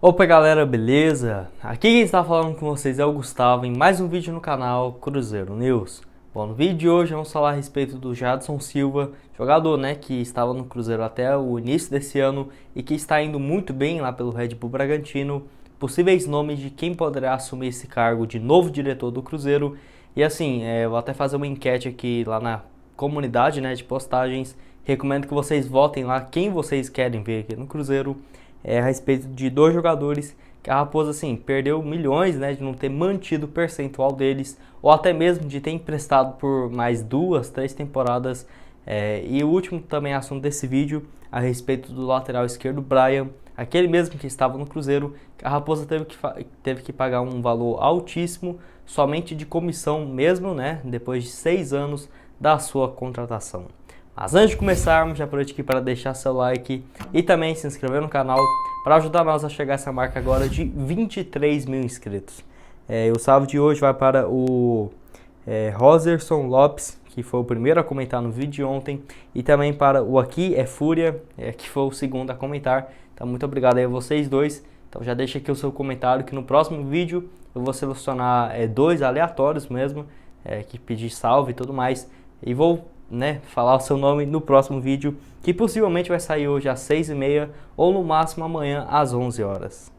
Opa galera, beleza? Aqui quem está falando com vocês é o Gustavo em mais um vídeo no canal Cruzeiro News. Bom, no vídeo de hoje vamos falar a respeito do Jadson Silva, jogador que estava no Cruzeiro até o início desse ano e que está indo muito bem lá pelo Red Bull Bragantino, possíveis nomes de quem poderá assumir esse cargo de novo diretor do Cruzeiro. E assim, vou até fazer uma enquete aqui lá na comunidade de postagens, recomendo que vocês votem lá quem vocês querem ver aqui no Cruzeiro. A respeito de dois jogadores que a Raposa perdeu milhões de não ter mantido o percentual deles, ou até mesmo de ter emprestado por mais 2, 3 temporadas. E o último também assunto desse vídeo, a respeito do lateral esquerdo Brian, aquele mesmo que estava no Cruzeiro, que a Raposa teve que pagar um valor altíssimo, somente de comissão mesmo, depois de 6 anos da sua contratação. Mas antes de começarmos, já aproveito aqui para deixar seu like e também se inscrever no canal para ajudar nós a chegar a essa marca agora de 23 mil inscritos. O salve de hoje vai para o Roserson Lopes, que foi o primeiro a comentar no vídeo de ontem, e também para o Aqui é Fúria, que foi o segundo a comentar. Então muito obrigado aí a vocês dois. Então já deixa aqui o seu comentário que no próximo vídeo eu vou selecionar dois aleatórios mesmo, que pedir salve e tudo mais, e vou falar o seu nome no próximo vídeo, que possivelmente vai sair hoje às 6h30 ou no máximo amanhã às 11 horas.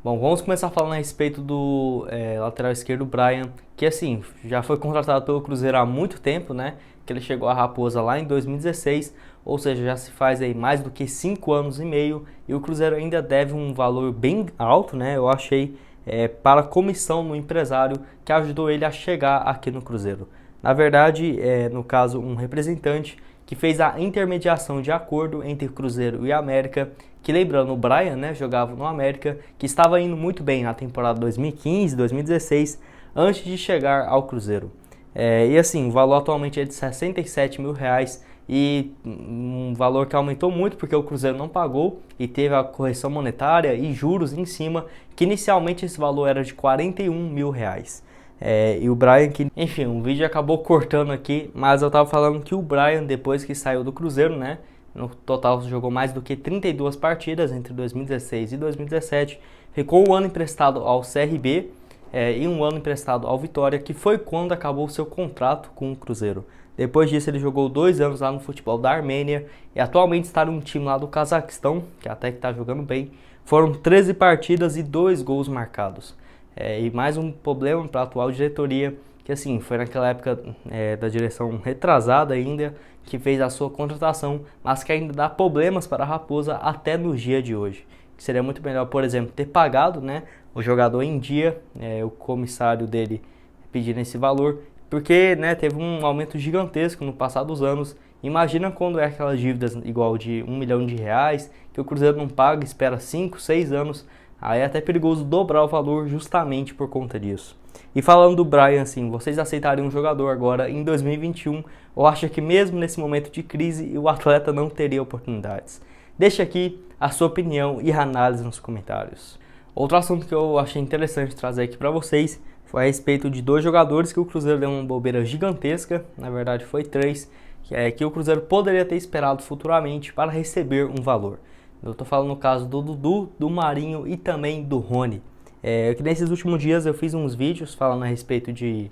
Bom, vamos começar falando a respeito do lateral esquerdo Brian, que já foi contratado pelo Cruzeiro há muito tempo, que ele chegou à Raposa lá em 2016, ou seja, já se faz aí mais do que 5 anos e meio, e o Cruzeiro ainda deve um valor bem alto, eu achei, para a comissão no empresário que ajudou ele a chegar aqui no Cruzeiro. Na verdade, no caso, um representante que fez a intermediação de acordo entre Cruzeiro e América, que lembrando, o Brian jogava no América, que estava indo muito bem na temporada 2015, 2016, antes de chegar ao Cruzeiro. O valor atualmente é de R$67 mil, e um valor que aumentou muito porque o Cruzeiro não pagou e teve a correção monetária e juros em cima, que inicialmente esse valor era de R$41 mil. E o Brian, enfim, o vídeo acabou cortando aqui, mas eu tava falando que o Brian, depois que saiu do Cruzeiro, no total jogou mais do que 32 partidas entre 2016 e 2017, ficou um ano emprestado ao CRB e um ano emprestado ao Vitória, que foi quando acabou o seu contrato com o Cruzeiro. Depois disso ele jogou 2 anos lá no futebol da Armênia e atualmente está num time lá do Cazaquistão, que até que está jogando bem. Foram 13 partidas e 2 gols marcados. E mais um problema para a atual diretoria, que foi naquela época da direção retrasada ainda, que fez a sua contratação, mas que ainda dá problemas para a Raposa até no dia de hoje. Que seria muito melhor, por exemplo, ter pagado o jogador em dia, o comissário dele pedindo esse valor, porque teve um aumento gigantesco no passar dos anos. Imagina quando aquelas dívidas igual de R$1 milhão, que o Cruzeiro não paga, espera 5, 6 anos, aí é até perigoso dobrar o valor justamente por conta disso. E falando do Brian, vocês aceitariam um jogador agora em 2021, ou acha que mesmo nesse momento de crise o atleta não teria oportunidades? Deixa aqui a sua opinião e análise nos comentários. Outro assunto que eu achei interessante trazer aqui para vocês foi a respeito de 2 jogadores que o Cruzeiro deu uma bobeira gigantesca, na verdade foi 3, que o Cruzeiro poderia ter esperado futuramente para receber um valor. Eu estou falando no caso do Dudu, do Marinho e também do Rony. Que nesses últimos dias eu fiz uns vídeos falando a respeito de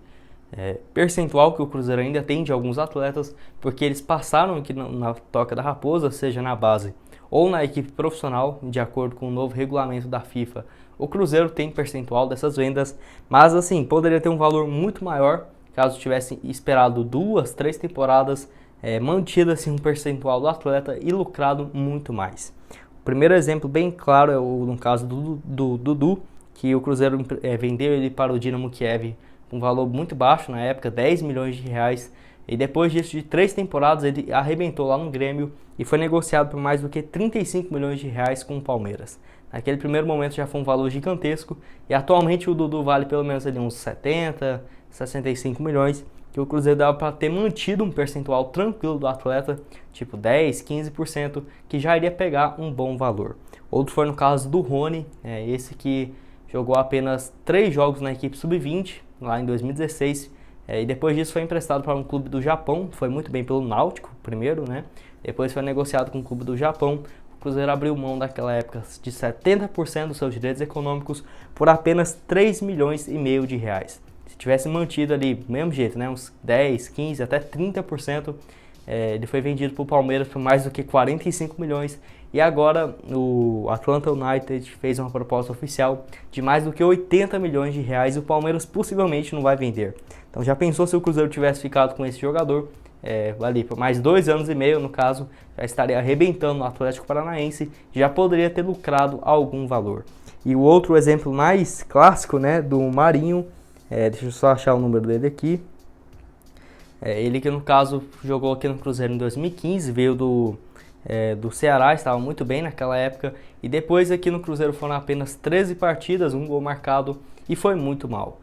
percentual que o Cruzeiro ainda tem de alguns atletas, porque eles passaram aqui na Toca da Raposa, seja na base ou na equipe profissional, de acordo com o novo regulamento da FIFA. O Cruzeiro tem percentual dessas vendas, mas poderia ter um valor muito maior, caso tivesse esperado 2, 3 temporadas, mantido um percentual do atleta e lucrado muito mais. O primeiro exemplo bem claro é no caso do Dudu, que o Cruzeiro vendeu ele para o Dinamo Kiev com um valor muito baixo na época, R$10 milhões, e depois disso de 3 temporadas ele arrebentou lá no Grêmio e foi negociado por mais do que R$35 milhões com o Palmeiras. Naquele primeiro momento já foi um valor gigantesco, e atualmente o Dudu vale pelo menos uns 70, 65 milhões, que o Cruzeiro dava para ter mantido um percentual tranquilo do atleta, tipo 10, 15%, que já iria pegar um bom valor. Outro foi no caso do Rony, esse que jogou apenas 3 jogos na equipe sub-20, lá em 2016, e depois disso foi emprestado para um clube do Japão, foi muito bem pelo Náutico, primeiro, né? Depois foi negociado com o clube do Japão. O Cruzeiro abriu mão daquela época de 70% dos seus direitos econômicos por apenas 3 milhões e meio de reais. Se tivesse mantido ali do mesmo jeito, né, uns 10, 15, até 30%, ele foi vendido para o Palmeiras por mais do que 45 milhões. E agora o Atlanta United fez uma proposta oficial de mais do que 80 milhões de reais e o Palmeiras possivelmente não vai vender. Então já pensou se o Cruzeiro tivesse ficado com esse jogador? Ali por mais 2 anos e meio, no caso, já estaria arrebentando no Atlético Paranaense, já poderia ter lucrado algum valor. E o outro exemplo mais clássico, né, do Marinho, deixa eu só achar o número dele aqui. Ele que no caso jogou aqui no Cruzeiro em 2015, veio do Ceará, estava muito bem naquela época, e depois aqui no Cruzeiro foram apenas 13 partidas, um gol marcado, e foi muito mal.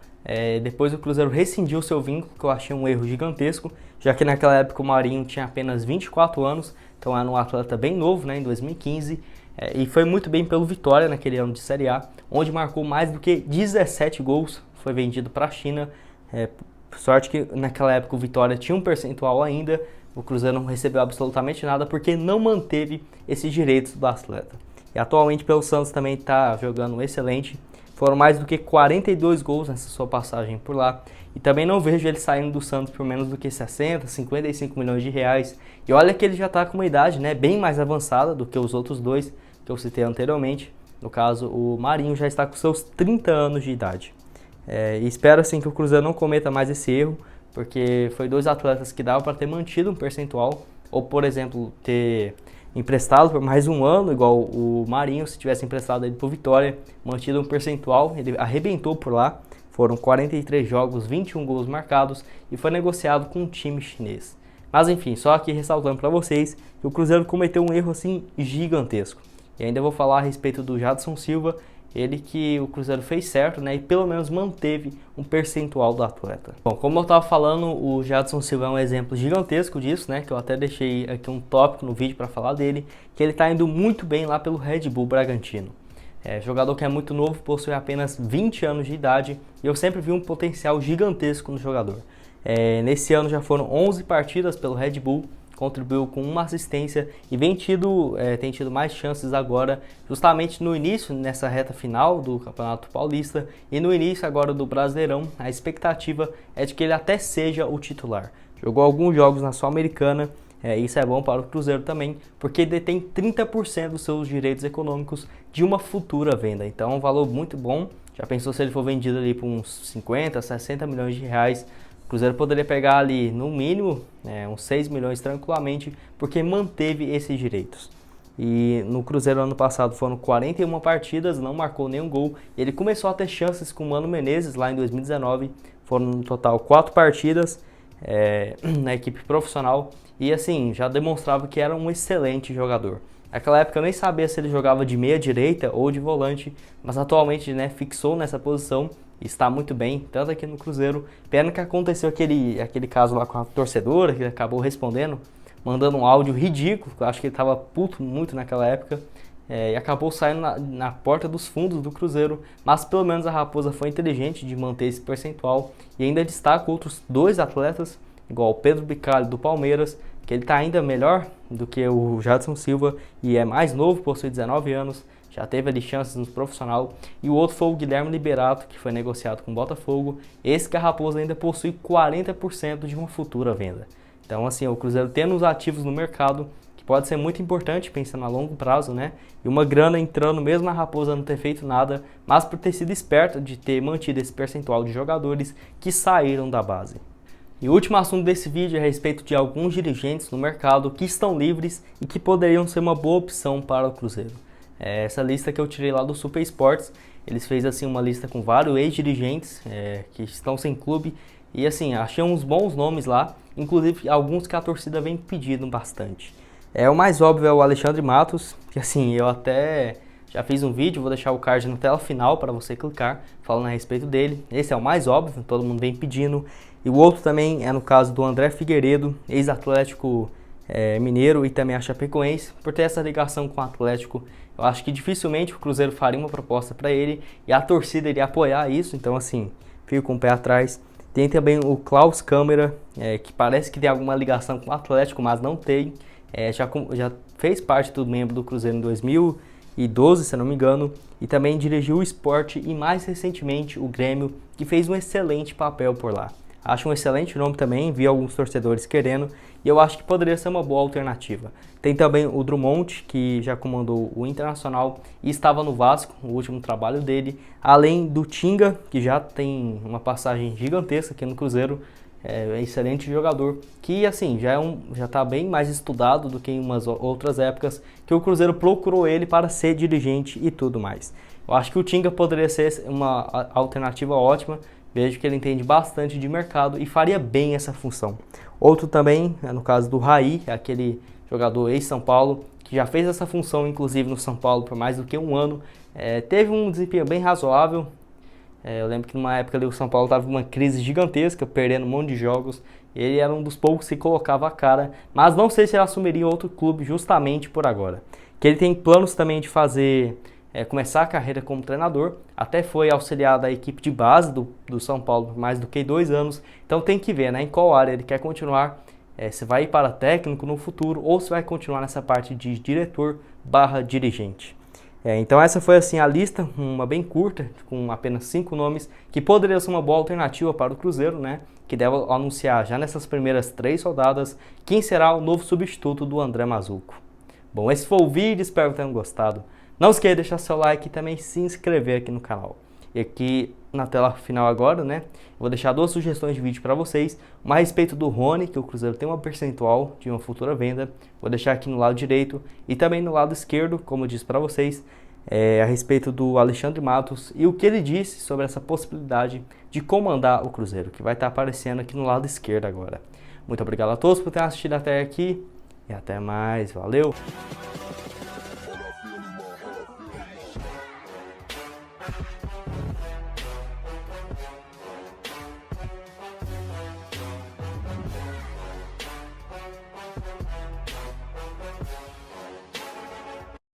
Depois o Cruzeiro rescindiu seu vínculo, que eu achei um erro gigantesco, já que naquela época o Marinho tinha apenas 24 anos, então era um atleta bem novo, né, em 2015, e foi muito bem pelo Vitória naquele ano de Série A, onde marcou mais do que 17 gols, foi vendido para a China. Sorte que naquela época o Vitória tinha um percentual ainda, o Cruzeiro não recebeu absolutamente nada porque não manteve esses direitos do atleta. E atualmente pelo Santos também está jogando excelente, foram mais do que 42 gols nessa sua passagem por lá. E também não vejo ele saindo do Santos por menos do que 60, 55 milhões de reais. E olha que ele já está com uma idade, né, bem mais avançada do que os outros dois que eu citei anteriormente. No caso, o Marinho já está com seus 30 anos de idade. E espero assim que o Cruzeiro não cometa mais esse erro, porque foi 2 atletas que dava para ter mantido um percentual, ou por exemplo, ter emprestado por mais um ano, igual o Marinho, se tivesse emprestado ele para o Vitória, mantido um percentual, ele arrebentou por lá, foram 43 jogos, 21 gols marcados e foi negociado com um time chinês. Mas enfim, só aqui ressaltando para vocês que o Cruzeiro cometeu um erro assim gigantesco. E ainda vou falar a respeito do Jadson Silva, ele que o Cruzeiro fez certo, né, e pelo menos manteve um percentual do atleta. Bom, como eu estava falando, o Jadson Silva é um exemplo gigantesco disso, né, que eu até deixei aqui um tópico no vídeo para falar dele, que ele está indo muito bem lá pelo Red Bull Bragantino. Jogador que é muito novo, possui apenas 20 anos de idade, e eu sempre vi um potencial gigantesco no jogador. Nesse ano já foram 11 partidas pelo Red Bull, contribuiu com uma assistência e tem tido mais chances agora, justamente no início, nessa reta final do Campeonato Paulista e no início agora do Brasileirão. A expectativa é de que ele até seja o titular. Jogou alguns jogos na Sul-Americana, isso é bom para o Cruzeiro também, porque detém 30% dos seus direitos econômicos de uma futura venda. Então é um valor muito bom. Já pensou se ele for vendido ali por uns 50, 60 milhões de reais? O Cruzeiro poderia pegar ali, no mínimo, uns 6 milhões tranquilamente, porque manteve esses direitos. E no Cruzeiro ano passado foram 41 partidas, não marcou nenhum gol. Ele começou a ter chances com o Mano Menezes lá em 2019. Foram no total 4 partidas na equipe profissional. E assim, já demonstrava que era um excelente jogador. Naquela época eu nem sabia se ele jogava de meia direita ou de volante, mas atualmente fixou nessa posição. Está muito bem, tanto aqui no Cruzeiro. Pena que aconteceu aquele caso lá com a torcedora, que acabou respondendo, mandando um áudio ridículo, eu acho que ele estava puto muito naquela época, e acabou saindo na porta dos fundos do Cruzeiro, mas pelo menos a Raposa foi inteligente de manter esse percentual, e ainda destaca outros 2 atletas, igual o Pedro Bicalho do Palmeiras, que ele está ainda melhor do que o Jadson Silva, e é mais novo, possui 19 anos, já teve ali chances no profissional, e o outro foi o Guilherme Liberato, que foi negociado com o Botafogo. Esse que a Raposa ainda possui 40% de uma futura venda. Então assim, o Cruzeiro tendo os ativos no mercado, que pode ser muito importante pensando a longo prazo, né? E uma grana entrando mesmo a Raposa não ter feito nada, mas por ter sido esperto de ter mantido esse percentual de jogadores que saíram da base. E o último assunto desse vídeo é a respeito de alguns dirigentes no mercado que estão livres e que poderiam ser uma boa opção para o Cruzeiro. Essa lista que eu tirei lá do Super Sports, eles fez assim uma lista com vários ex-dirigentes que estão sem clube e assim, achei uns bons nomes lá, inclusive alguns que a torcida vem pedindo bastante. O mais óbvio é o Alexandre Matos, que assim, eu até já fiz um vídeo, vou deixar o card na tela final para você clicar, falando a respeito dele. Esse é o mais óbvio, todo mundo vem pedindo. E o outro também é no caso do André Figueiredo, ex-Atlético Mineiro e também a Chapecoense, por ter essa ligação com o Atlético. Eu acho que dificilmente o Cruzeiro faria uma proposta para ele e a torcida iria apoiar isso, então assim, fico com o pé atrás. Tem também o Klaus Câmara, que parece que tem alguma ligação com o Atlético, mas não tem. Já fez parte do membro do Cruzeiro em 2012, se não me engano, e também dirigiu o Sport e mais recentemente o Grêmio, que fez um excelente papel por lá. Acho um excelente nome também, vi alguns torcedores querendo, e eu acho que poderia ser uma boa alternativa. Tem também o Drummond, que já comandou o Internacional e estava no Vasco, o último trabalho dele. Além do Tinga, que já tem uma passagem gigantesca aqui no Cruzeiro, é um excelente jogador, que assim, já está bem mais estudado do que em umas outras épocas, que o Cruzeiro procurou ele para ser dirigente e tudo mais. Eu acho que o Tinga poderia ser uma alternativa ótima. Vejo que ele entende bastante de mercado e faria bem essa função. Outro também, no caso do Raí, aquele jogador ex-São Paulo, que já fez essa função, inclusive no São Paulo, por mais do que um ano. Teve um desempenho bem razoável. Eu lembro que numa época ali, o São Paulo estava em uma crise gigantesca, perdendo um monte de jogos. Ele era um dos poucos que colocava a cara, mas não sei se ele assumiria outro clube justamente por agora. Que ele tem planos também de começar a carreira como treinador, até foi auxiliar da equipe de base do São Paulo por mais do que 2 anos, então tem que ver, né, em qual área ele quer continuar, se vai ir para técnico no futuro ou se vai continuar nessa parte de diretor/dirigente. Então essa foi assim a lista, uma bem curta, com apenas 5 nomes, que poderia ser uma boa alternativa para o Cruzeiro, né, que deve anunciar já nessas primeiras 3 rodadas quem será o novo substituto do André Mazzucco. Bom, esse foi o vídeo, espero que tenham gostado. Não esqueça de deixar seu like e também se inscrever aqui no canal. E aqui na tela final agora, né, eu vou deixar 2 sugestões de vídeo para vocês. Uma a respeito do Rony, que o Cruzeiro tem uma percentual de uma futura venda. Vou deixar aqui no lado direito e também no lado esquerdo, como eu disse para vocês, a respeito do Alexandre Matos e o que ele disse sobre essa possibilidade de comandar o Cruzeiro, que vai estar aparecendo aqui no lado esquerdo agora. Muito obrigado a todos por terem assistido até aqui e até mais. Valeu!